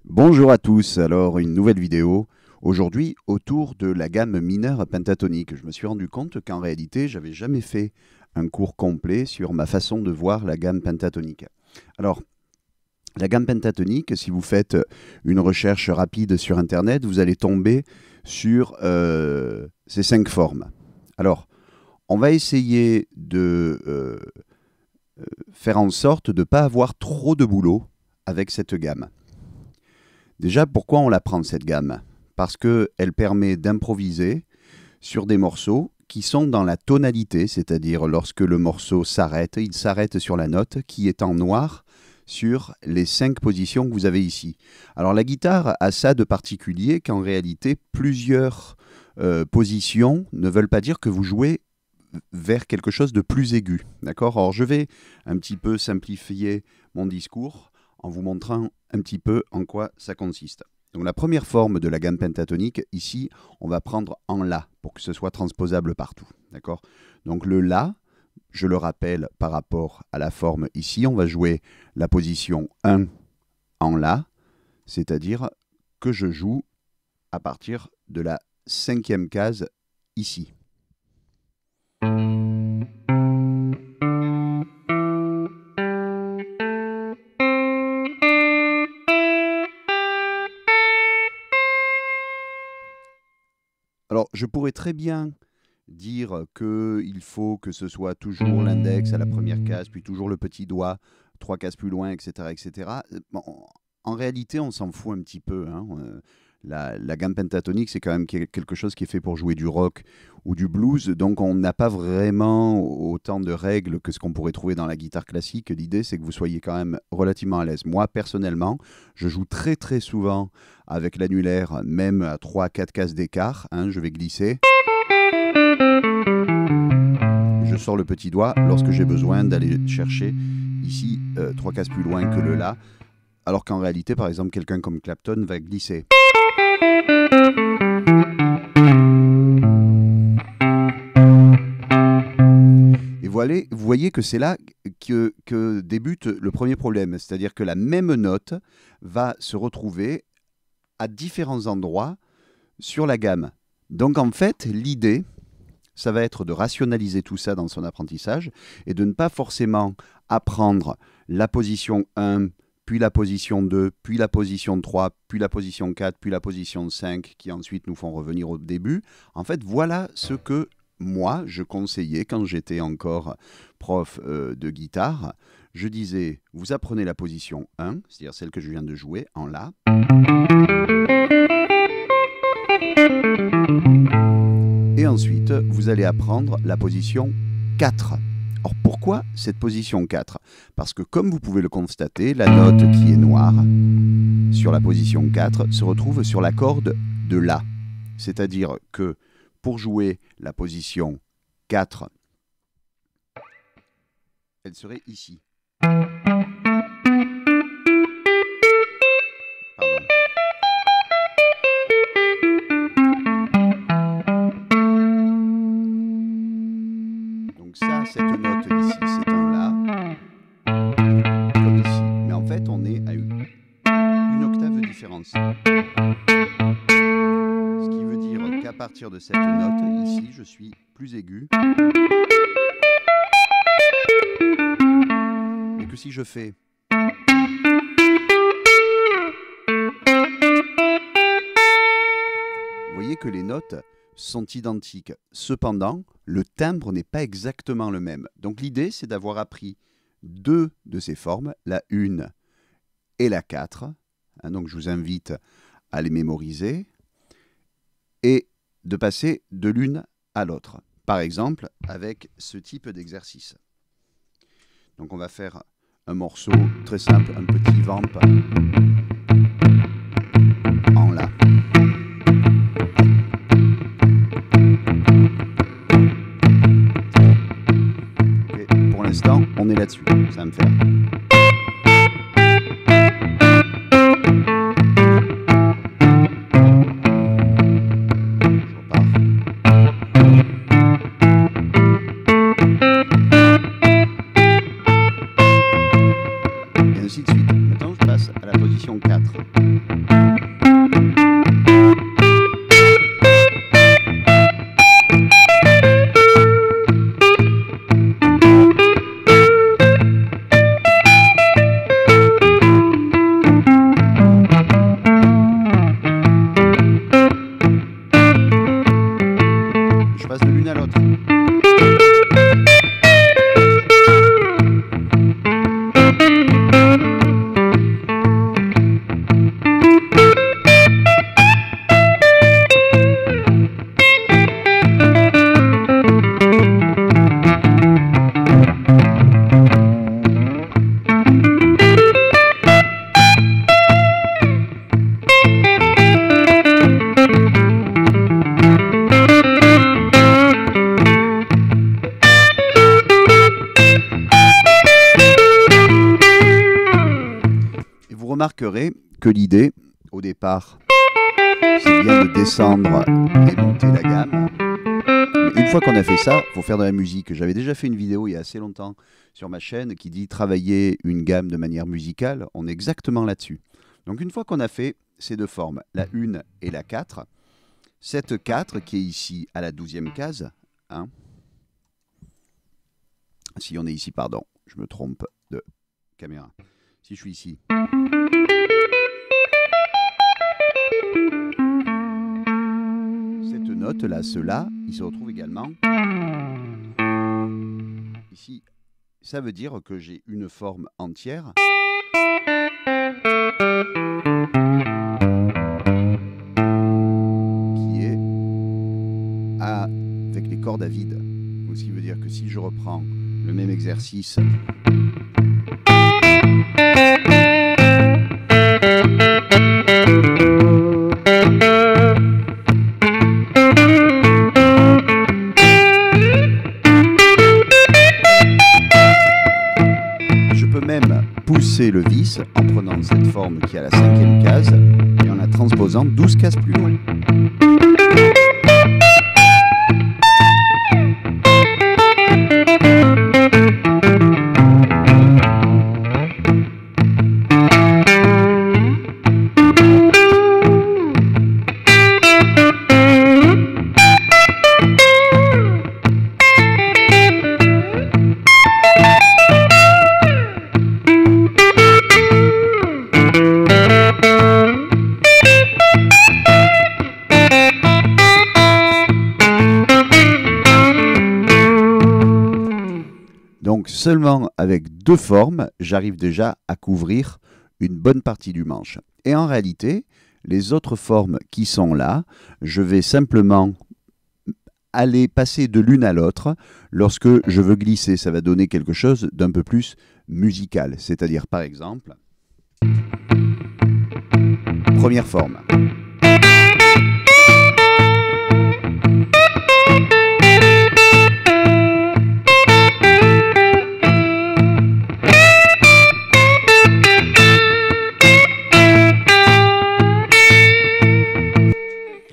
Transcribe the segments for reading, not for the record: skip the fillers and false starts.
Bonjour à tous, alors une nouvelle vidéo, aujourd'hui autour de la gamme mineure pentatonique. Je me suis rendu compte qu'en réalité, j'avais jamais fait un cours complet sur ma façon de voir la gamme pentatonique. Alors, la gamme pentatonique, si vous faites une recherche rapide sur Internet, vous allez tomber sur ces 5 formes. Alors, on va essayer de faire en sorte de ne pas avoir trop de boulot avec cette gamme. Déjà, pourquoi on la prend cette gamme? Parce qu'elle permet d'improviser sur des morceaux qui sont dans la tonalité, c'est-à-dire lorsque le morceau s'arrête, il s'arrête sur la note qui est en noir sur les 5 positions que vous avez ici. Alors la guitare a ça de particulier qu'en réalité, plusieurs positions ne veulent pas dire que vous jouez vers quelque chose de plus aigu. D'accord? Alors je vais un petit peu simplifier mon discours en vous montrant un petit peu en quoi ça consiste. Donc la première forme de la gamme pentatonique, ici, on va prendre en La pour que ce soit transposable partout. D'accord? Donc le La, je le rappelle par rapport à la forme ici, on va jouer la position 1 en La, c'est-à-dire que je joue à partir de la 5e case ici. Alors, je pourrais très bien dire qu'il faut que ce soit toujours l'index à la première case, puis toujours le petit doigt, 3 cases plus loin, etc. etc. Bon, en réalité, on s'en fout un petit peu. Hein. La gamme pentatonique, c'est quand même quelque chose qui est fait pour jouer du rock ou du blues, donc on n'a pas vraiment autant de règles que ce qu'on pourrait trouver dans la guitare classique. L'idée, c'est que vous soyez quand même relativement à l'aise. Moi, personnellement, je joue très très souvent avec l'annulaire, même à 3-4 cases d'écart. Hein, je vais glisser. Je sors le petit doigt lorsque j'ai besoin d'aller chercher ici 3 cases plus loin que le La, alors qu'en réalité, par exemple, quelqu'un comme Clapton va glisser. Et voilà, vous voyez que c'est là que débute le premier problème, c'est-à-dire que la même note va se retrouver à différents endroits sur la gamme. Donc en fait, l'idée, ça va être de rationaliser tout ça dans son apprentissage et de ne pas forcément apprendre la position 1, puis la position 2, puis la position 3, puis la position 4, puis la position 5, qui ensuite nous font revenir au début. En fait, voilà ce que moi, je conseillais quand j'étais encore prof de guitare. Je disais, vous apprenez la position 1, c'est-à-dire celle que je viens de jouer en La. Et ensuite, vous allez apprendre la position 4. Alors pourquoi cette position 4? Parce que comme vous pouvez le constater, la note qui est noire sur la position 4 se retrouve sur la corde de La. C'est-à-dire que pour jouer la position 4, elle serait ici. Pardon. Donc ça, cette note ici, c'est un La, comme ici. Mais en fait, on est à une octave de différence. Ce qui veut dire qu'à partir de cette note, ici, je suis plus aigu. Et que si je fais... Vous voyez que les notes sont identiques. Cependant, le timbre n'est pas exactement le même. Donc l'idée, c'est d'avoir appris 2 de ces formes, la 1 et la 4. Hein, donc je vous invite à les mémoriser et de passer de l'une à l'autre. Par exemple, avec ce type d'exercice. Donc on va faire un morceau très simple, un petit vamp en La. Okay, pour l'instant, on est là-dessus. Ça va me faire. Et ainsi de suite. Maintenant, je passe à la position 4. remarquerez que l'idée, au départ, c'est bien de descendre et monter la gamme. Mais une fois qu'on a fait ça, il faut faire de la musique. J'avais déjà fait une vidéo il y a assez longtemps sur ma chaîne qui dit travailler une gamme de manière musicale. On est exactement là-dessus. Donc une fois qu'on a fait ces deux formes, la 1 et la 4, cette 4 qui est ici à la 12e case, hein, si on est ici, pardon, je me trompe de caméra. Si je suis ici. Cette note-là, cela, il se retrouve également ici. Ça veut dire que j'ai une forme entière qui est avec les cordes à vide. Ce qui veut dire que si je reprends le même exercice, je peux même pousser le vis en prenant cette forme qui est à la 5e case et en la transposant 12 cases plus loin. Donc seulement avec deux formes, j'arrive déjà à couvrir une bonne partie du manche. Et en réalité, les autres formes qui sont là, je vais simplement aller passer de l'une à l'autre. Lorsque je veux glisser, ça va donner quelque chose d'un peu plus musical. C'est-à-dire par exemple, première forme.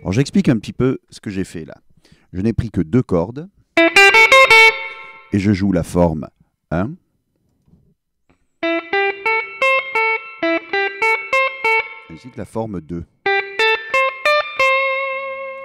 Alors j'explique un petit peu ce que j'ai fait là. Je n'ai pris que deux cordes et je joue la forme 1. Ainsi que la forme 2.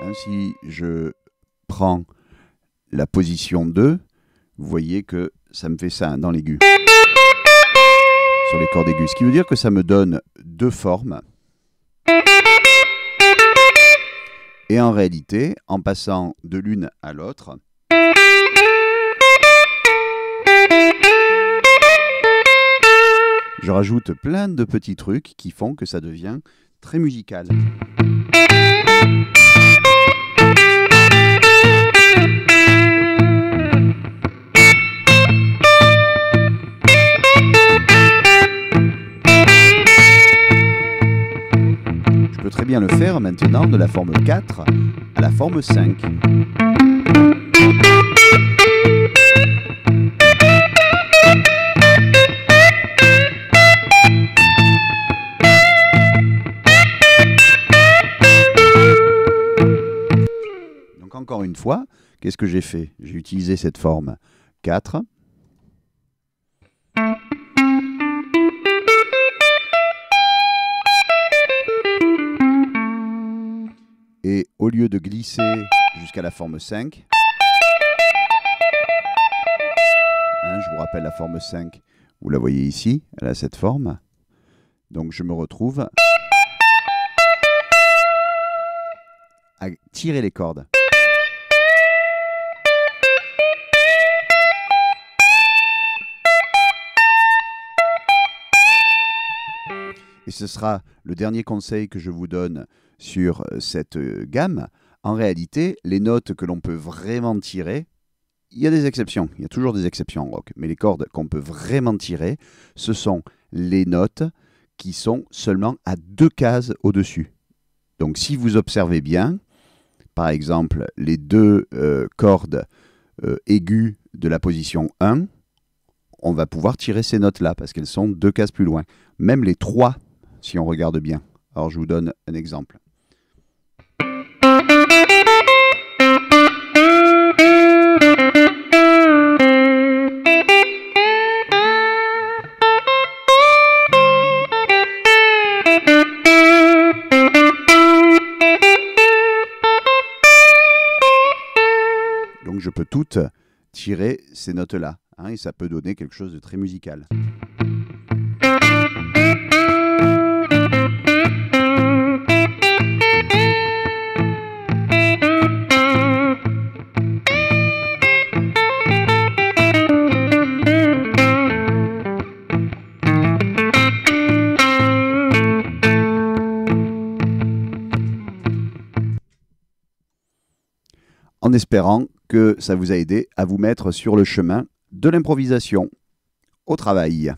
Ainsi, je prends la position 2. Vous voyez que ça me fait ça dans l'aigu. Sur les cordes aiguës. Ce qui veut dire que ça me donne deux formes. Et en réalité, en passant de l'une à l'autre, je rajoute plein de petits trucs qui font que ça devient très musical. Je peux très bien le faire maintenant de la forme 4 à la forme 5. Donc encore une fois, qu'est-ce que j'ai fait? J'ai utilisé cette forme 4. Et au lieu de glisser jusqu'à la forme 5, hein, je vous rappelle la forme 5, vous la voyez ici, elle a cette forme. Donc je me retrouve à tirer les cordes. Et ce sera le dernier conseil que je vous donne sur cette gamme. En réalité, les notes que l'on peut vraiment tirer, il y a des exceptions, il y a toujours des exceptions en rock, mais les cordes qu'on peut vraiment tirer, ce sont les notes qui sont seulement à 2 cases au-dessus. Donc si vous observez bien, par exemple, les deux cordes aiguës de la position 1, on va pouvoir tirer ces notes-là parce qu'elles sont 2 cases plus loin. Même les 3 si on regarde bien. Alors je vous donne un exemple. Donc je peux toutes tirer ces notes-là, hein, et ça peut donner quelque chose de très musical. En espérant que ça vous a aidé à vous mettre sur le chemin de l'improvisation. Au travail.